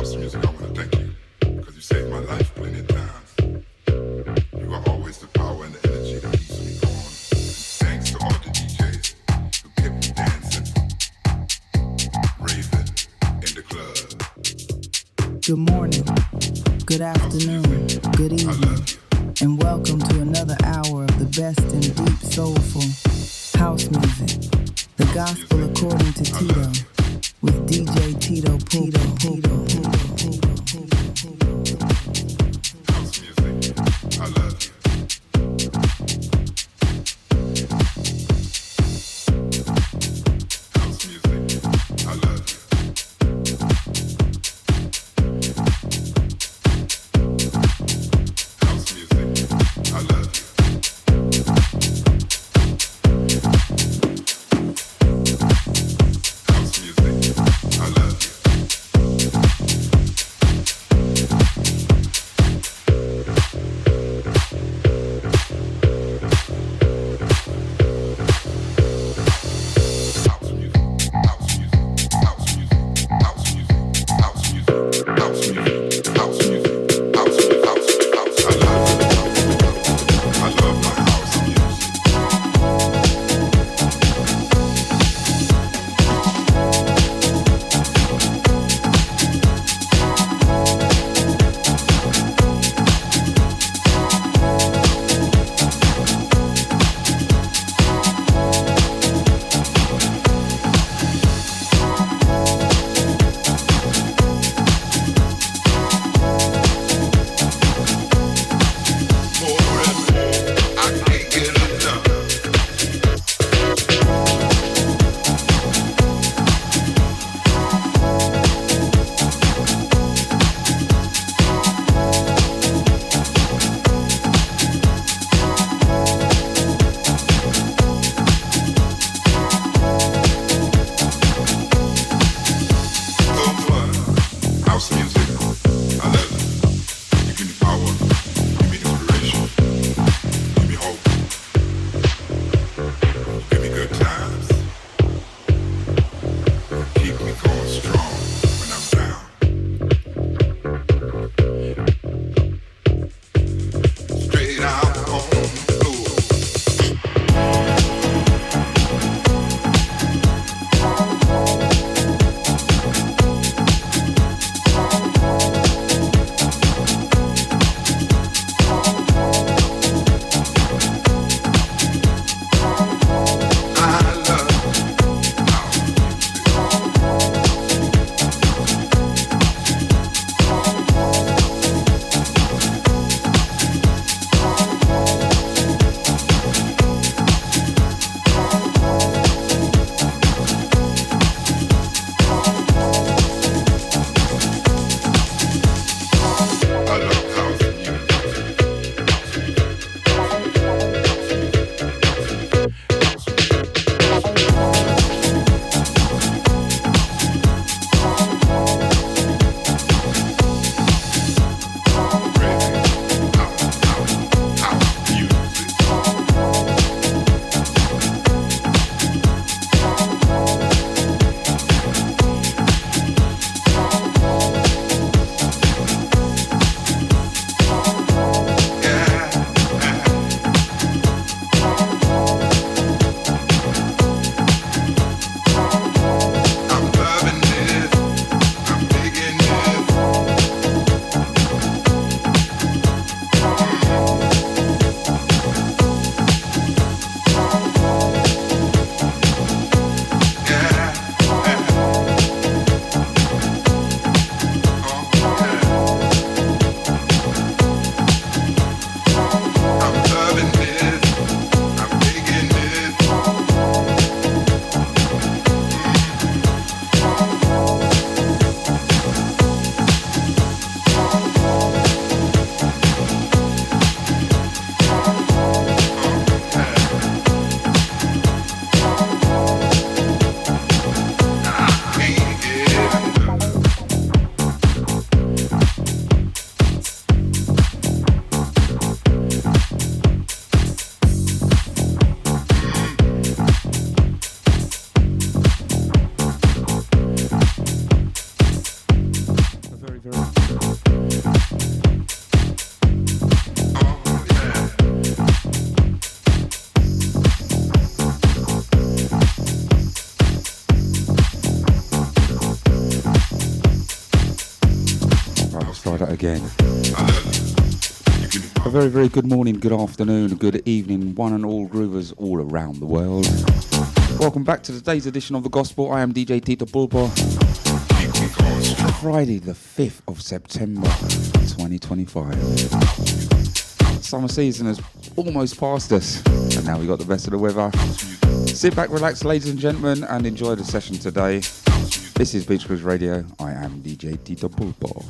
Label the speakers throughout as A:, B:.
A: house music, I want to thank you because you saved my life plenty of times. You are always the power and the energy that keeps me going. Thanks to all the DJs who kept me dancing, raving in the club.
B: Good morning, good afternoon, good evening, and welcome to another hour of the best in deep, soulful house music. The gospel according to Tito, with DJ Tito.
A: House music, I love you. House music, I love you. House music, I love you. House music, I love you.
C: Let's try that again. A very, very good morning, good afternoon, good evening, one and all groovers all around the world. Welcome back to today's edition of The Gospel. I am DJ Tito Pulpo. Friday the 5th of September 2025. Summer season has almost passed us, and now we got the best of the weather. Sit back, relax, ladies and gentlemen, and enjoy the session today. This is BeachGrooves Radio. I am DJ Tito Pulpo.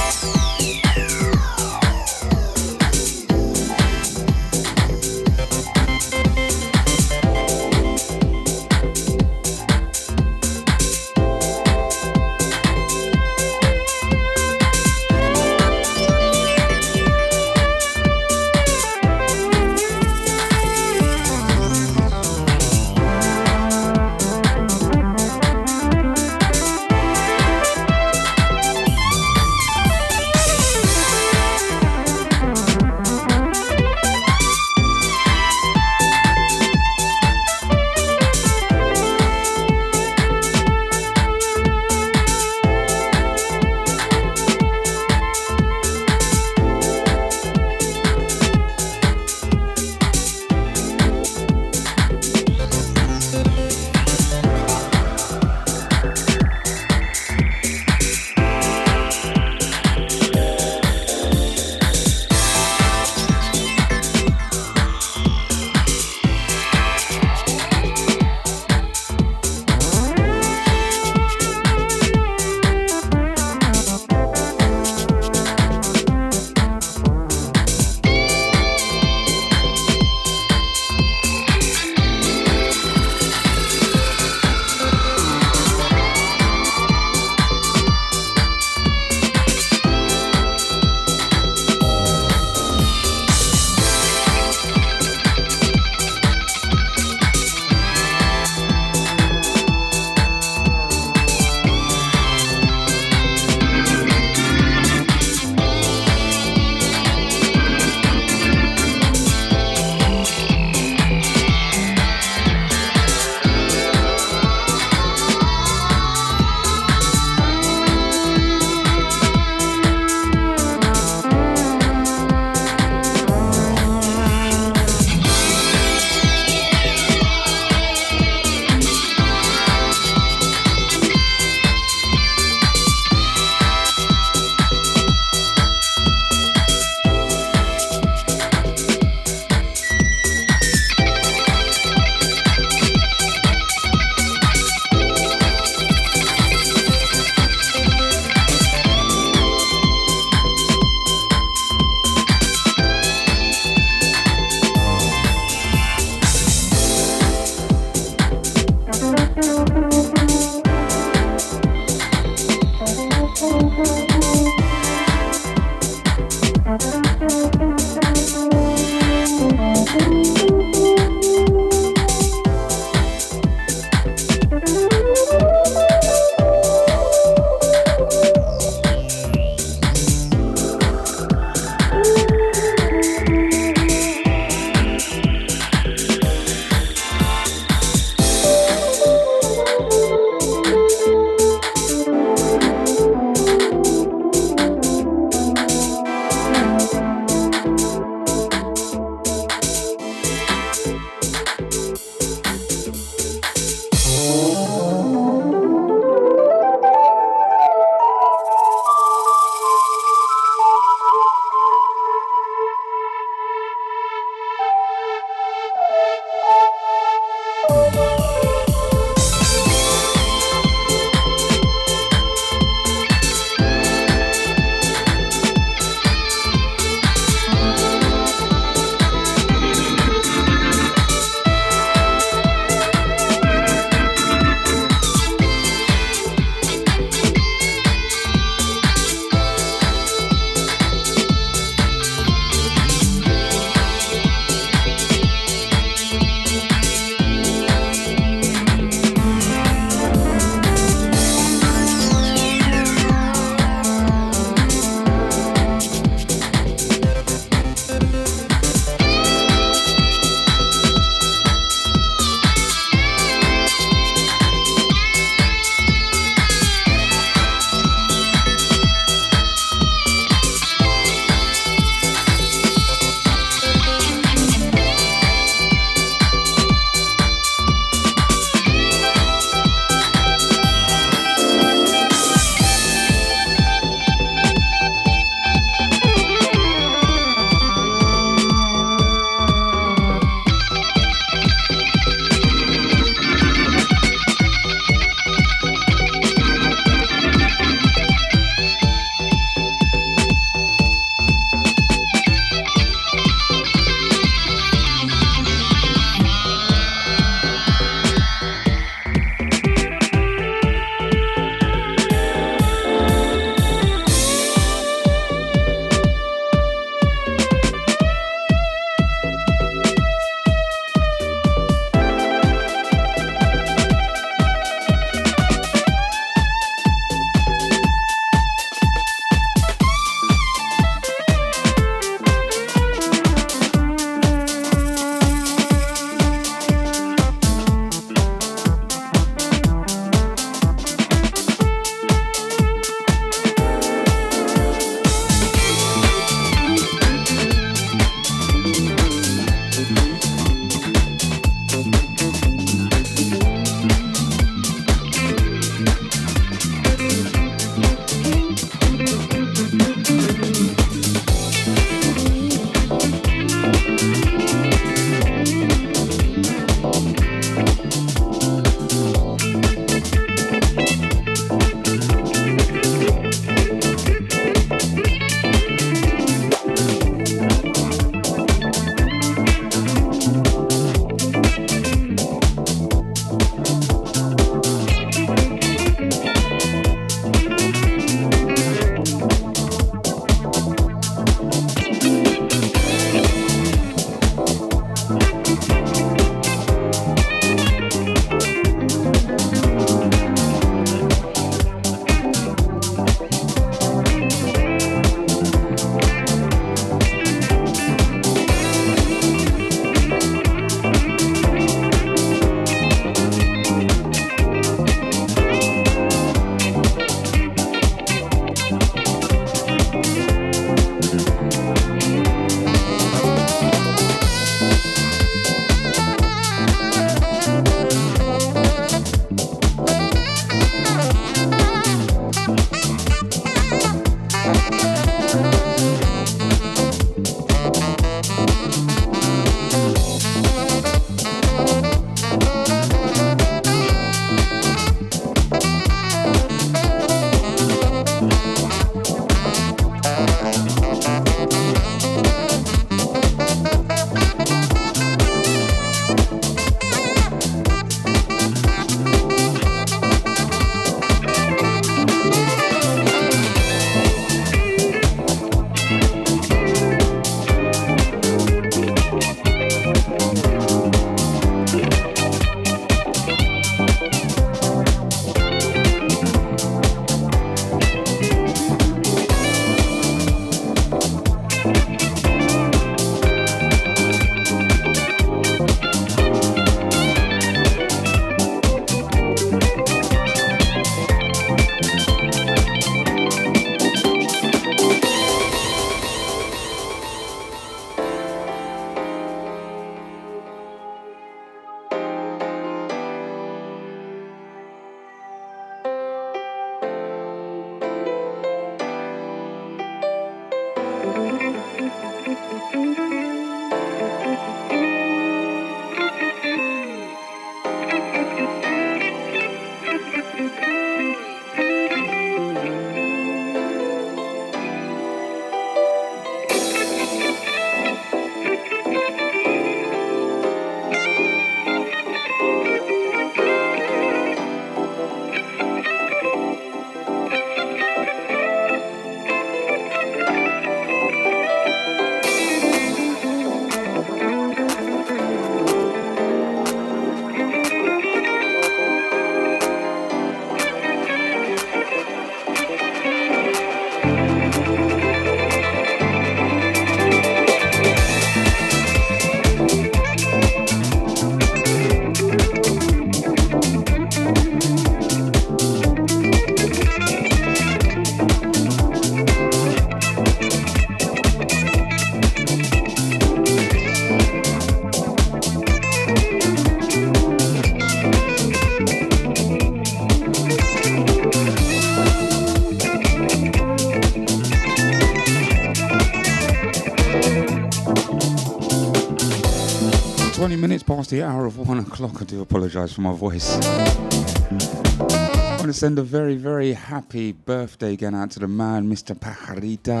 C: minutes past the hour of 1 o'clock. I do apologise for my voice. I want to send a very, very happy birthday again out to the man, Mr. Pajarita.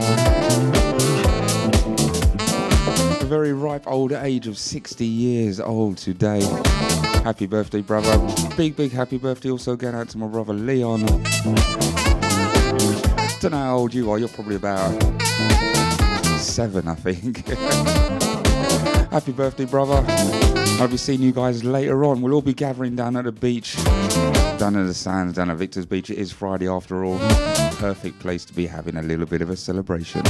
C: A very ripe old age of 60 years old today. Happy birthday, brother. Big, big happy birthday also again out to my brother Leon. Don't know how old you are. You're probably about 7, I think. Happy birthday, brother. I'll be seeing you guys later on. We'll all be gathering down at the beach, down at the sands, down at Victor's Beach. It is Friday after all. Perfect place to be having a little bit of a celebration.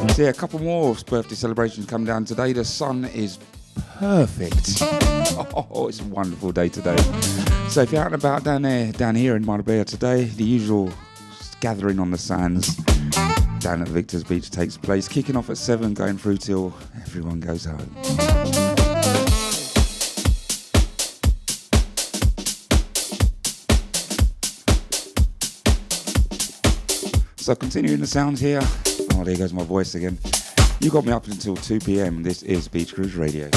C: So yeah, a couple more birthday celebrations come down today. The sun is perfect. Oh, it's a wonderful day today. So if you're out and about down here in Marbella today, the usual gathering on the sands down at Victor's Beach takes place, kicking off at 7, going through till everyone goes home. So continuing the sounds here. Oh, there goes my voice again. You got me up until 2 p.m. This is BeachGrooves Radio.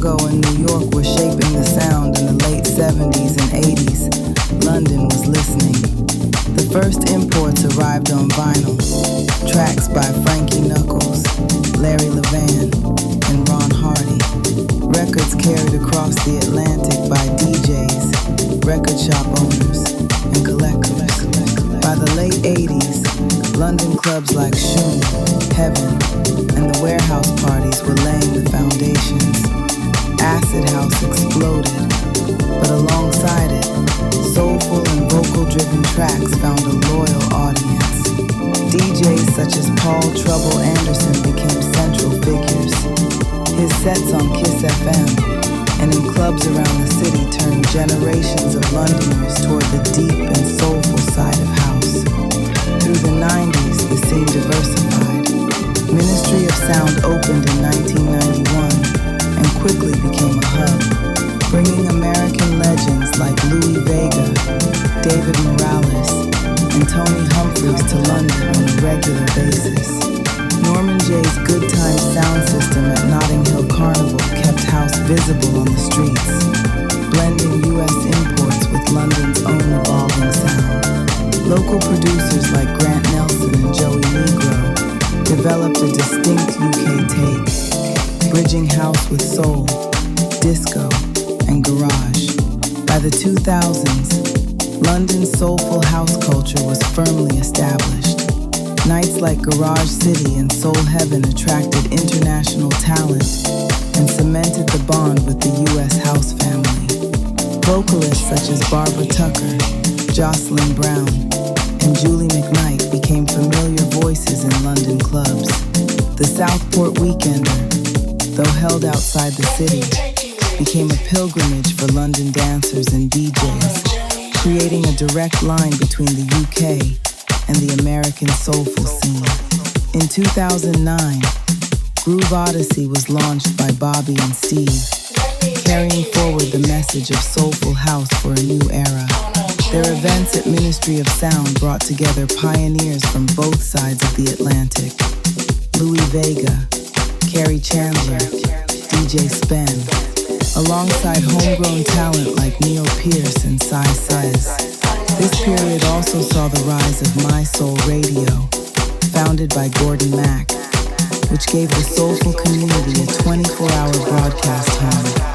B: Chicago and New York were shaping the sound in the late 70s and 80s, London was listening. The first imports arrived on vinyl, tracks by Frankie Knuckles, Larry Levan, and Ron Hardy. Records carried across the Atlantic by DJs, record shop owners, and collectors. By the late 80s, London clubs like Shoom, Heaven, and the warehouse parties were laying the foundations. Acid house exploded, but alongside it, soulful and vocal-driven tracks found a loyal audience. DJs such as Paul Trouble Anderson became central figures. His sets on Kiss FM and in clubs around the city turned generations of Londoners toward the deep and soulful side of house. Through the 90s, the scene diversified. Ministry of Sound opened in 1991 and quickly became a hub, bringing American legends like Louis Vega, David Morales, and Tony Humphries to London on a regular basis. Norman Jay's Good Time sound system at Notting Hill Carnival kept house visible on the streets, blending U.S. imports with London's own evolving sound. Local producers like Grant Nelson and Joey Negro developed a distinct UK take, bridging house with soul, disco, and garage. By the 2000s, London's soulful house culture was firmly established. Nights like Garage City and Soul Heaven attracted international talent and cemented the bond with the U.S. house family. Vocalists such as Barbara Tucker, Jocelyn Brown, and Julie McKnight became familiar voices in London clubs. The Southport Weekender, though held outside the city, became a pilgrimage for London dancers and DJs, creating a direct line between the UK and the American soulful scene. In 2009, Groove Odyssey was launched by Bobby and Steve, carrying forward the message of soulful house for a new era. Their events at Ministry of Sound brought together pioneers from both sides of the Atlantic. Louis Vega, Carrie Chandler, DJ Spen, alongside homegrown talent like Neil Pearce and Sai Says. This period also saw the rise of My Soul Radio, founded by Gordon Mack, which gave the soulful community a 24-hour broadcast home.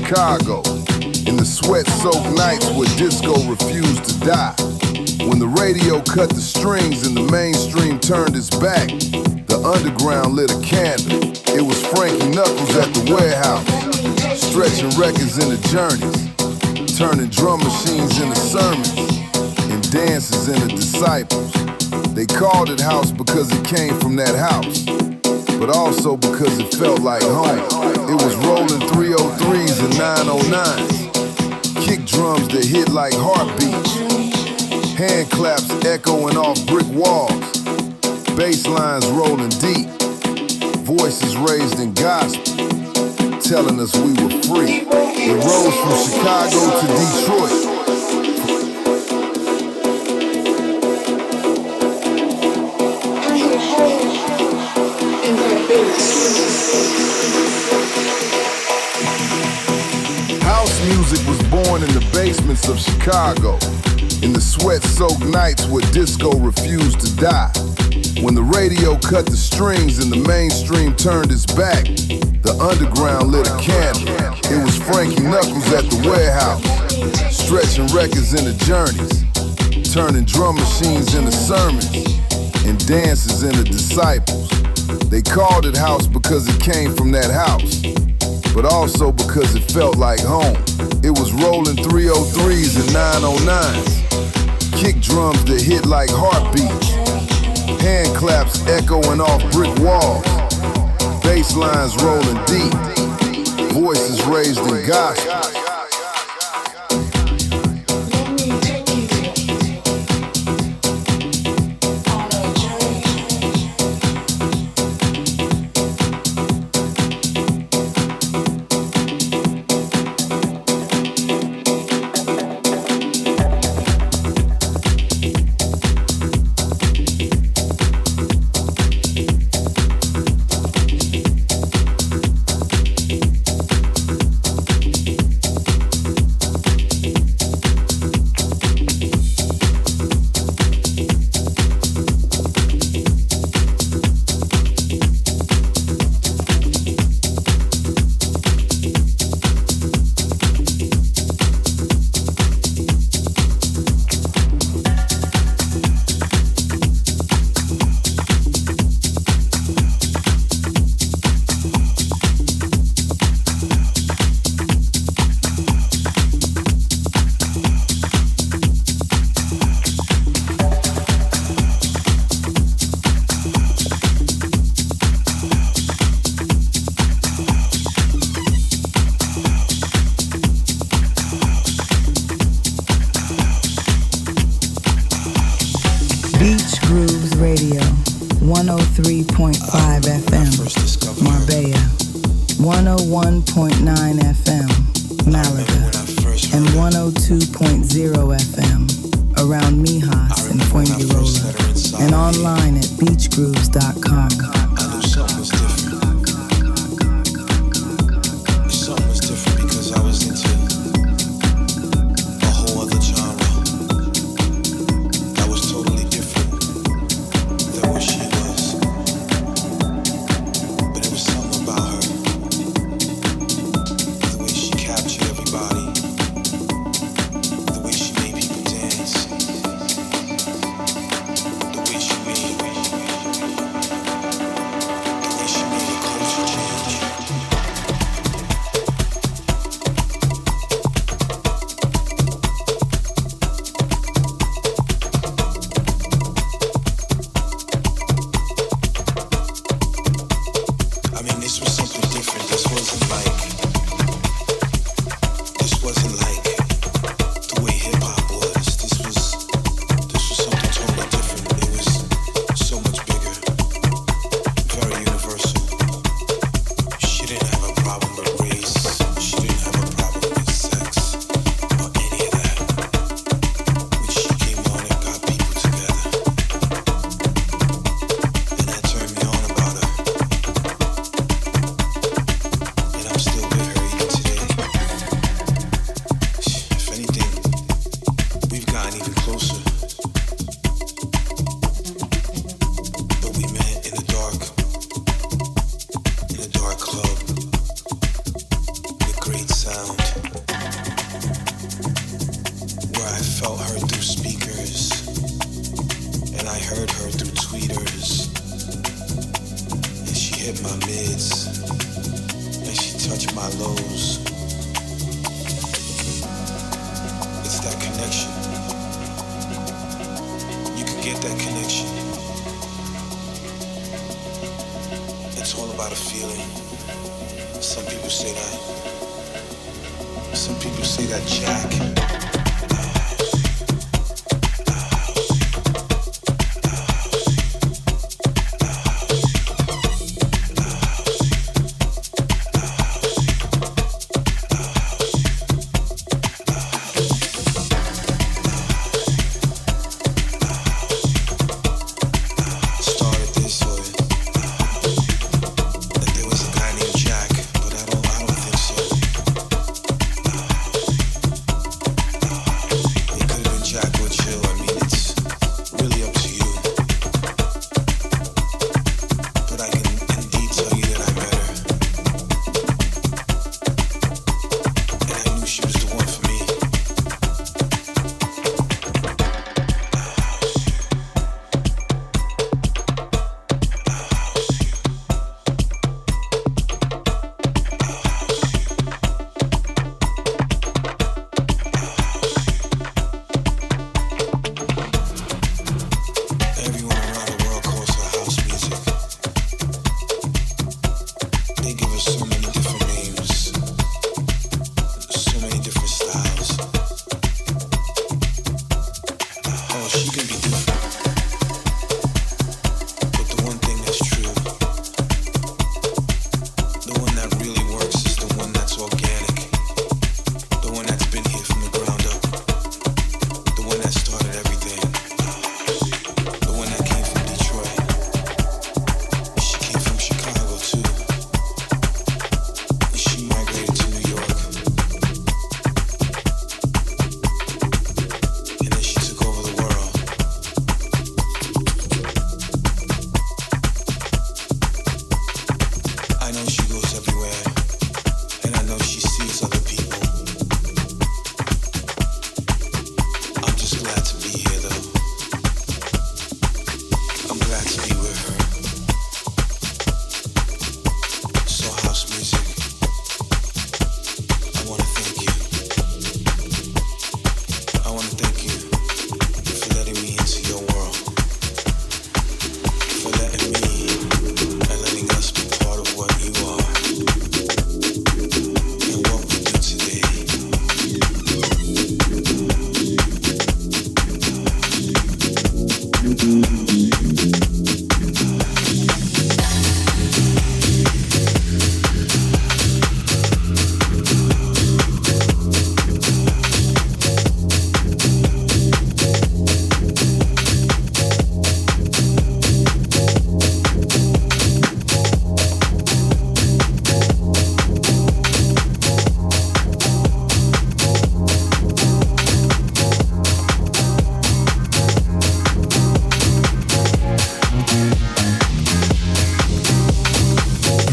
D: Chicago, in the sweat-soaked nights where disco refused to die. When the radio cut the strings and the mainstream turned its back, the underground lit a candle. It was Frankie Knuckles at the warehouse, stretching records into journeys, turning drum machines into sermons, and dances into disciples. They called it house because it came from that house, but also because it felt like home. It was rolling 303s and 909s, kick drums that hit like heartbeats, hand claps echoing off brick walls, bass lines rolling deep, voices raised in gospel, telling us we were free. It rose from Chicago to Detroit. House music was born in the basements of Chicago, in the sweat-soaked nights where disco refused to die. When the radio cut the strings and the mainstream turned its back, the underground lit a candle. It was Frankie Knuckles at the warehouse, stretching records into journeys, turning drum machines into sermons, and dances into disciples. They called it house because it came from that house, but also because it felt like home. It was rolling 303s and 909s, kick drums that hit like heartbeats, hand claps echoing off brick walls, bass lines rolling deep, voices raised in gospel.
B: BeachGrooves Radio, 103.5 FM, Marbella, 101.9 FM, Malaga, and 102.0 FM around Mijas and Fuengirola, and online at beachgrooves.com.
E: I felt her through speakers, and I heard her through tweeters. And she hit my mids, and she touched my lows. It's that connection. You can get that connection. It's all about a feeling. Some people say that. Some people say that Jack.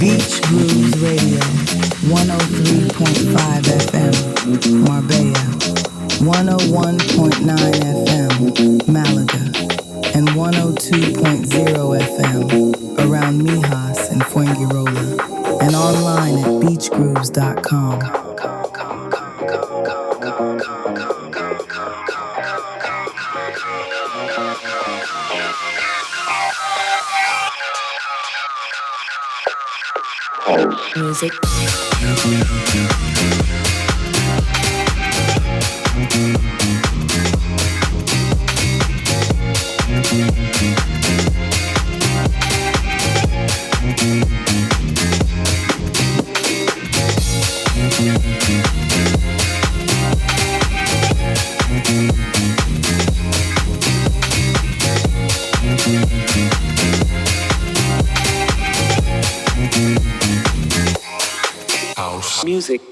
B: BeachGrooves Radio, 103.5 FM, Marbella, 101.9 FM, Malaga, and 102.0 FM around Mijas and Fuengirola, and online at beachgrooves.com.
F: Music.
E: Music.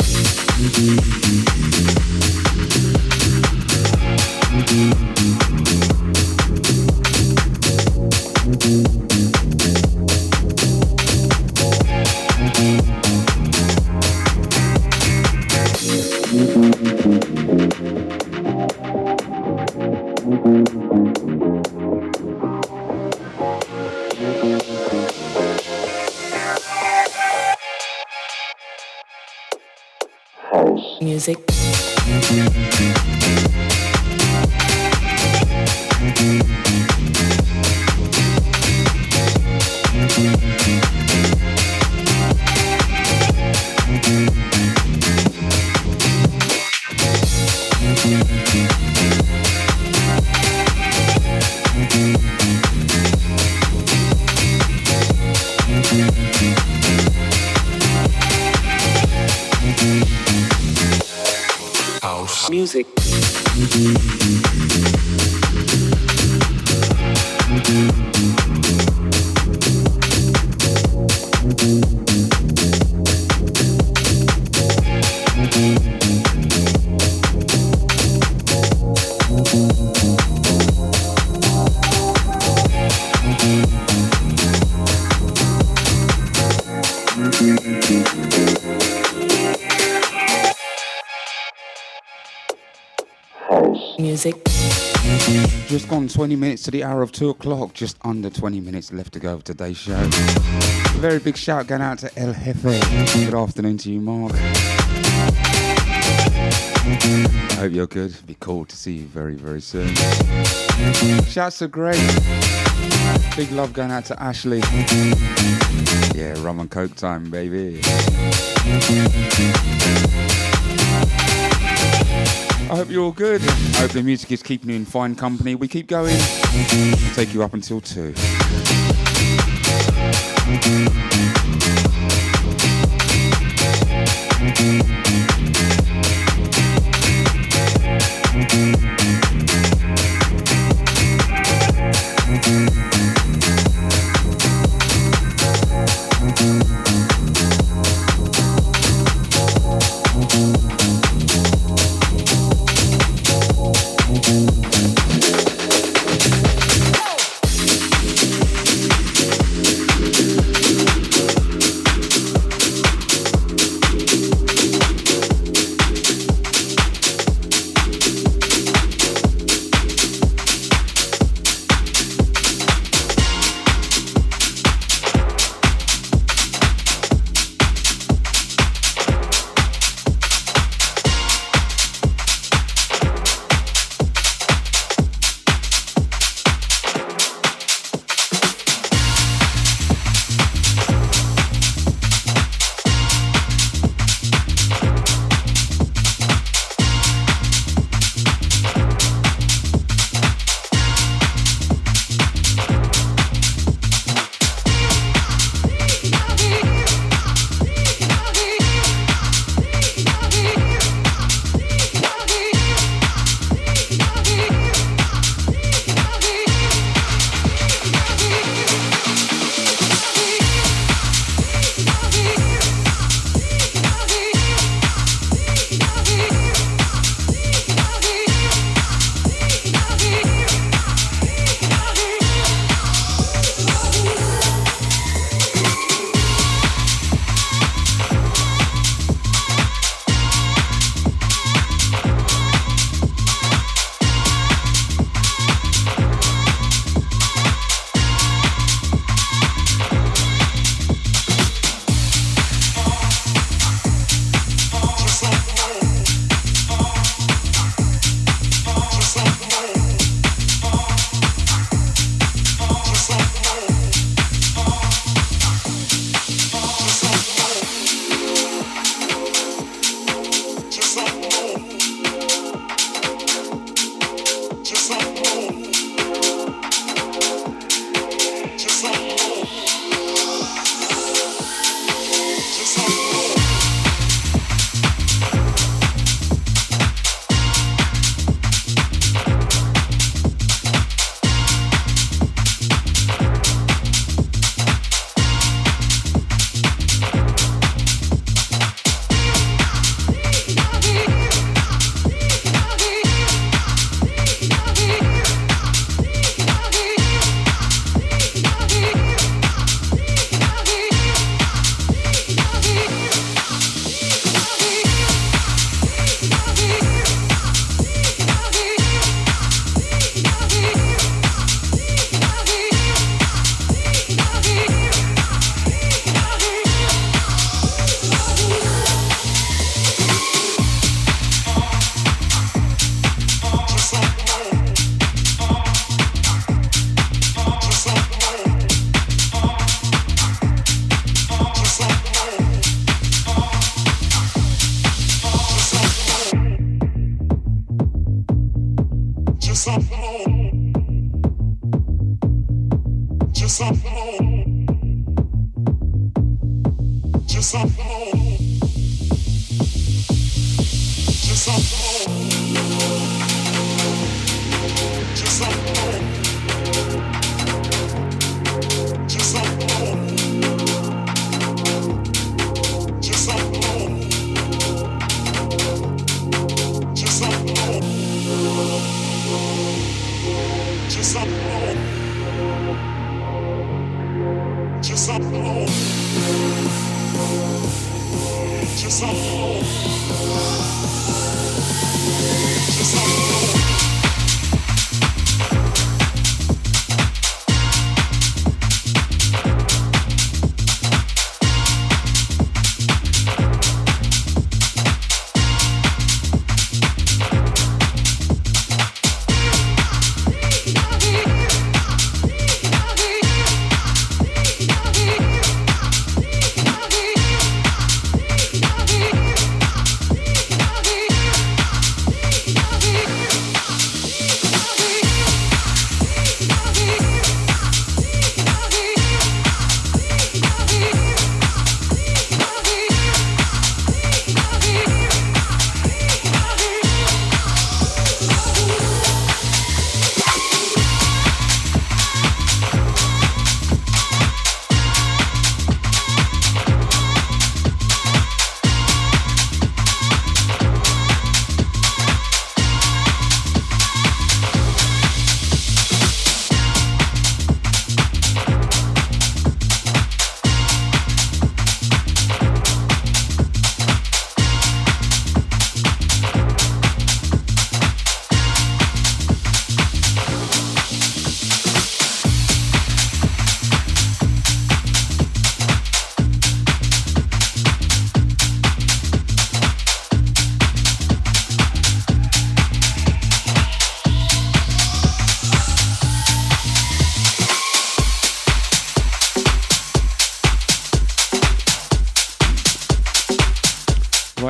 F: music.
E: House
F: Music. Music.
C: Just gone 20 minutes to the hour of 2 o'clock. Just under 20 minutes left to go of today's show. A very big shout going out to El Jefe. Good afternoon to you, Mark. I hope you're good. It'd be cool to see you very, very soon. Shouts to Greg. Big love going out to Ashley. Yeah, rum and coke time, baby. I hope you're all good. I hope the music is keeping you in fine company. We keep going. We'll take you up until 2.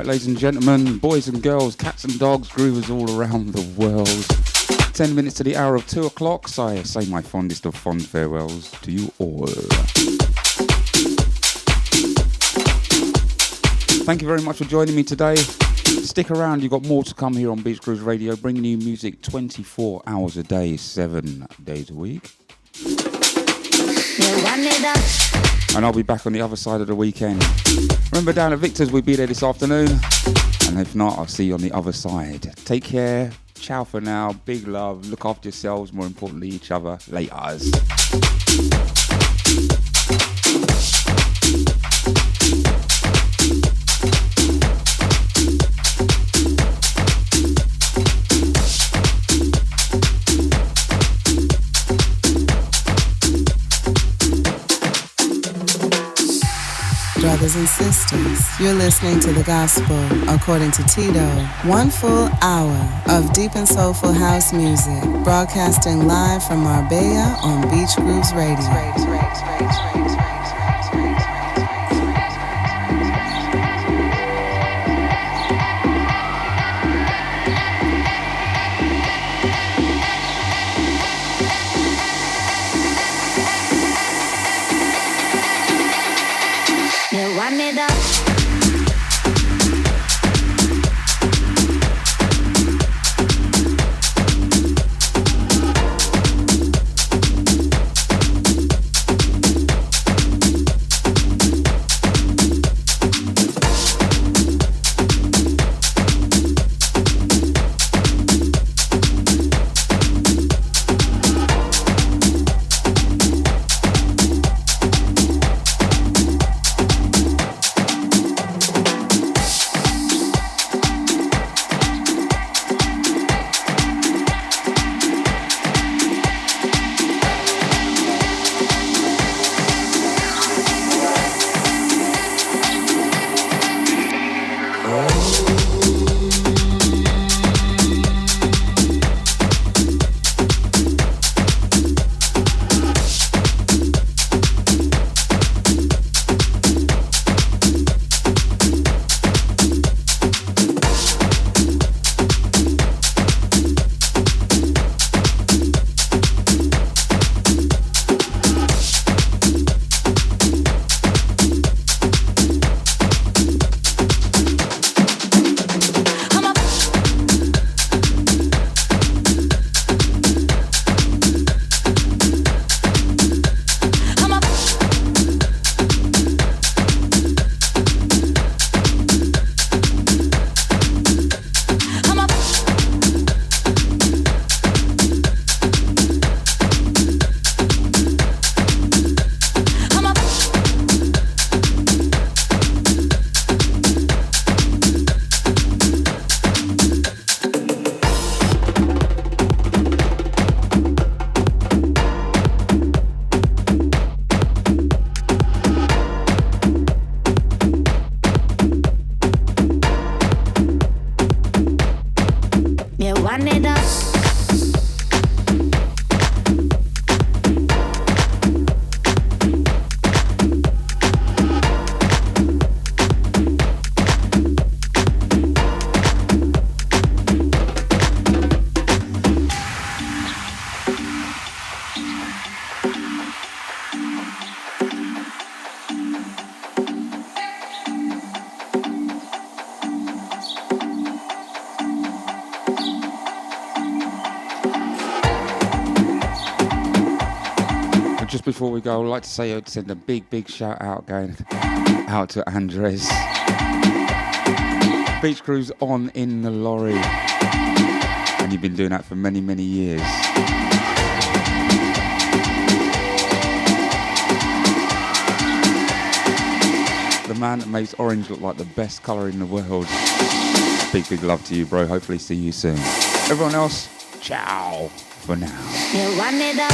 C: right, ladies and gentlemen, boys and girls, cats and dogs, groovers all around the world. 10 minutes to the hour of 2 o'clock, so I say my fondest of fond farewells to you all. Thank you very much for joining me today. Stick around, you've got more to come here on BeachGrooves Radio, bringing you music 24 hours a day, 7 days a week. And I'll be back on the other side of the weekend. Remember, down at Victor's, we'll be there this afternoon. And if not, I'll see you on the other side. Take care. Ciao for now. Big love. Look after yourselves. More importantly, each other. Laters.
B: Brothers and sisters, you're listening to the gospel according to Tito. 1 full hour of deep and soulful house music, broadcasting live from Marbella on BeachGrooves Radio.
C: Just before we go, I'd like to say I'd send a big shout out going out to Andres. BeachGrooves on in the lorry. And you've been doing that for many years. The man that makes orange look like the best colour in the world. Big love to you, bro. Hopefully see you soon. Everyone else, ciao for now.
G: You want it up.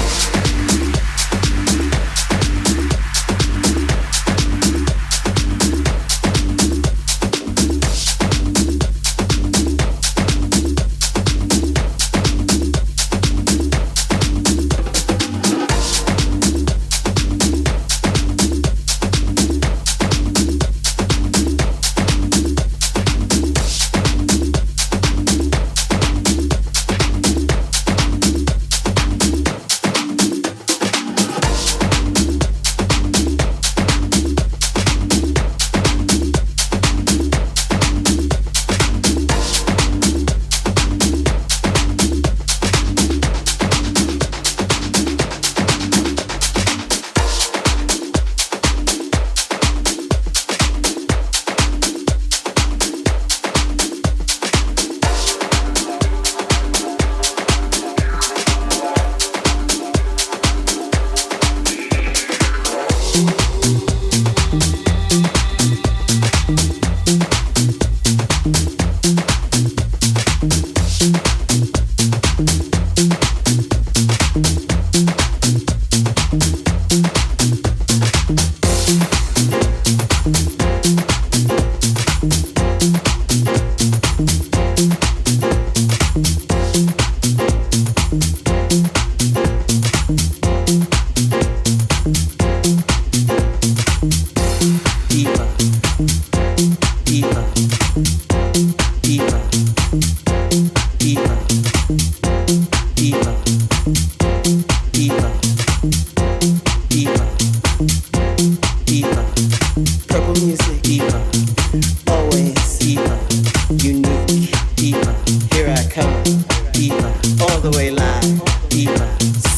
H: Diva, all the way live. Diva,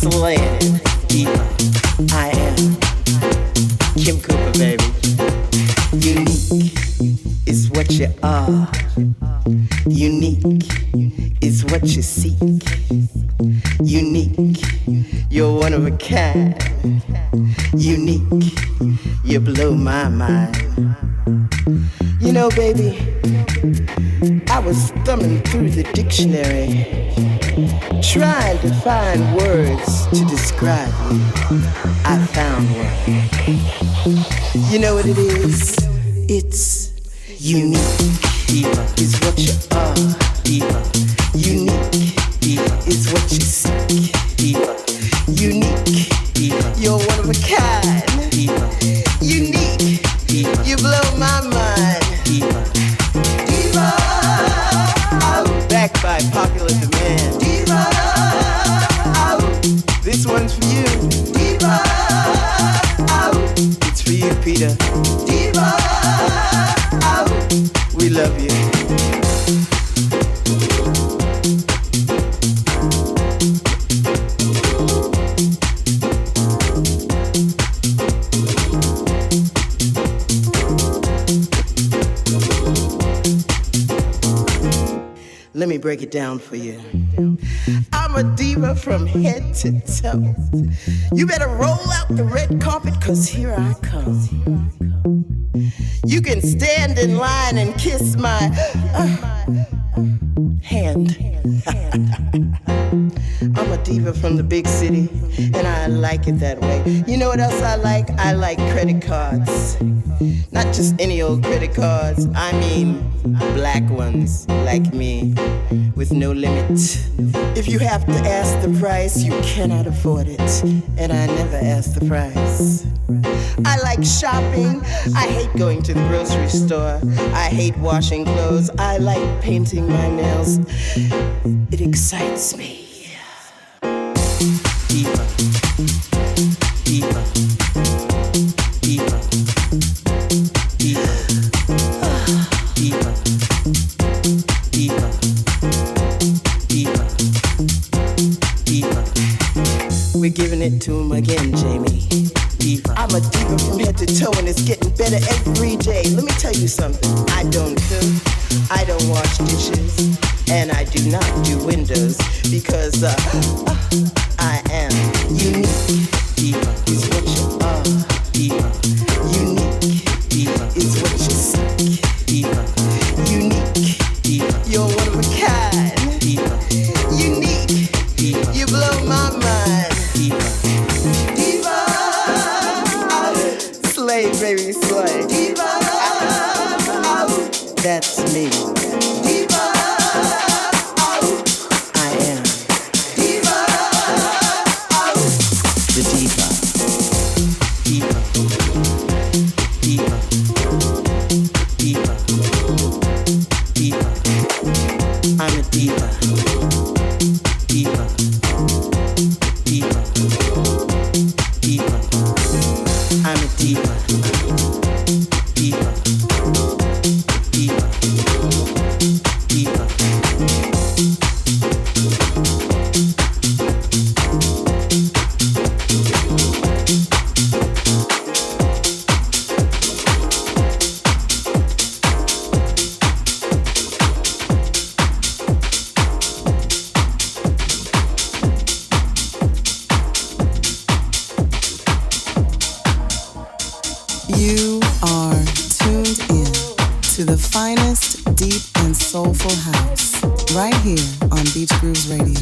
H: slaying it. Diva, I am Kim Cooper, baby. Unique is what you are. Unique is what you seek. Unique, you're one of a kind. Unique, you blow my mind. You know, baby, I was thumbing through the dictionary, trying to find words to describe you. I found one. You know what it is? It's unique. Diva is what you are. Diva, unique. Diva is what you seek. Diva, unique. Diva, you're one of a kind. Diva, unique. Diva, you blow my mind. Diva, diva, out. Backed by popular demand. Diva, out. This one's for you. Diva, out. It's for you, Peter. Diva, out. We love you. Let me break it down for you. I'm a diva from head to toe. You better roll out the red carpet, 'cause here I come. You can stand in line and kiss my hand. I'm a diva from the big city, and I like it that way. You know what else I like? I like credit cards. Not just any old credit cards. I mean black ones like me, with no limit. If you have to ask the price, you cannot afford it. And I never ask the price. I like shopping. I hate going to the grocery store. I hate washing clothes. I like painting my nails. It excites me. Diva, diva, diva, diva, diva, diva, diva, diva. We're giving it to him again, Jamie. Diva. I'm a diva from head to toe, and it's getting better every day. Let me tell you something. I don't cook, I don't wash dishes, and I do not do windows, because I am unique. Diva is what you are. Diva, unique. Diva is what you seek. Diva, unique. Diva, you're one of a kind. Diva, unique. Diva, you blow my mind. Diva, diva, slay, baby, slay. Diva, that's me. Diva, I am. Diva, the diva. Diva, diva, diva, diva. I'm a diva. Diva, diva, diva. I'm a diva. Diva, diva, diva.
B: You are tuned in to the finest deep and soulful house right here on BeachGrooves Radio.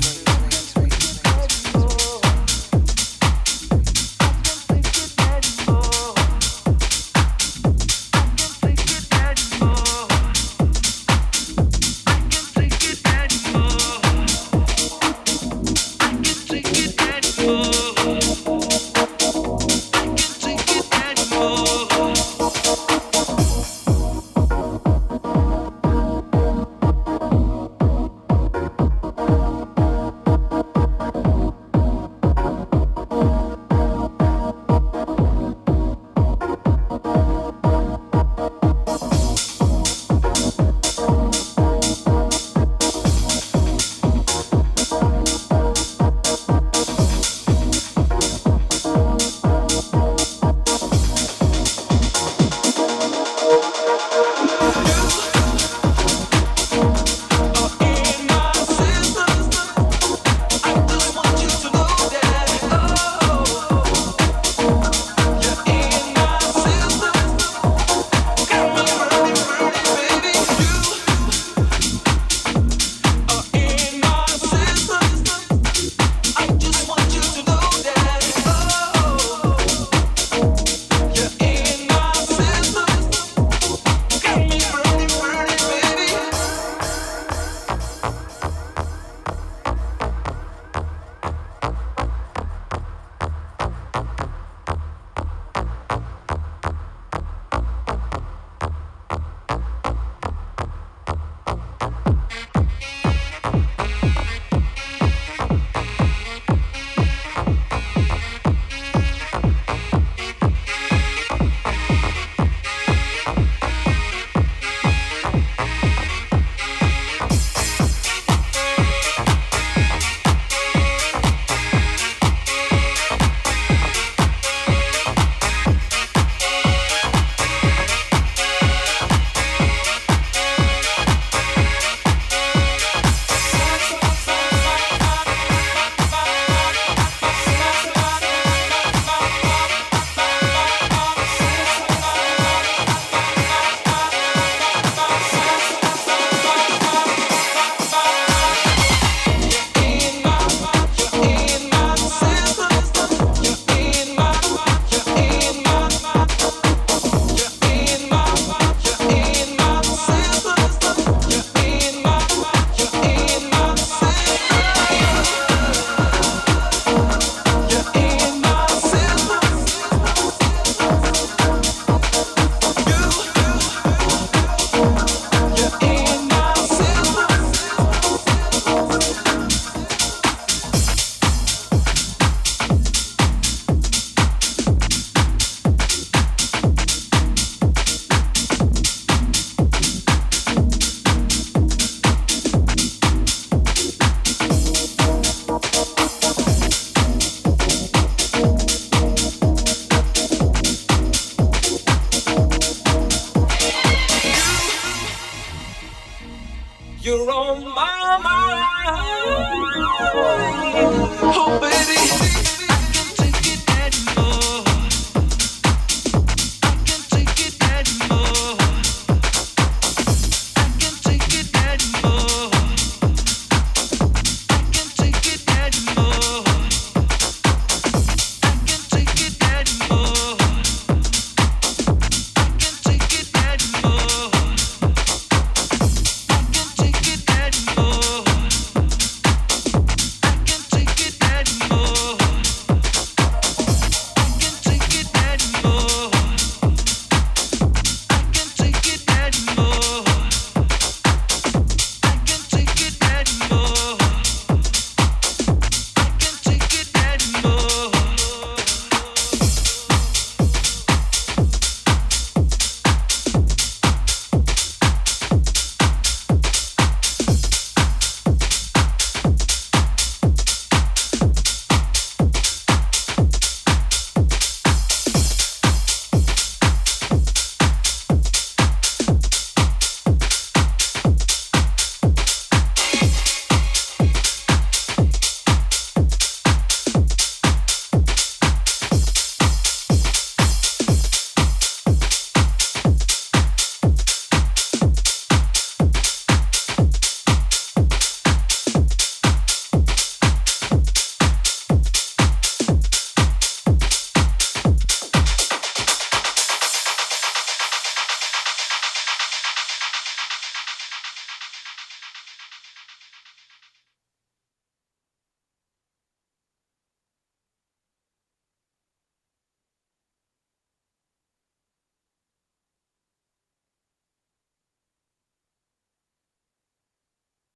I: my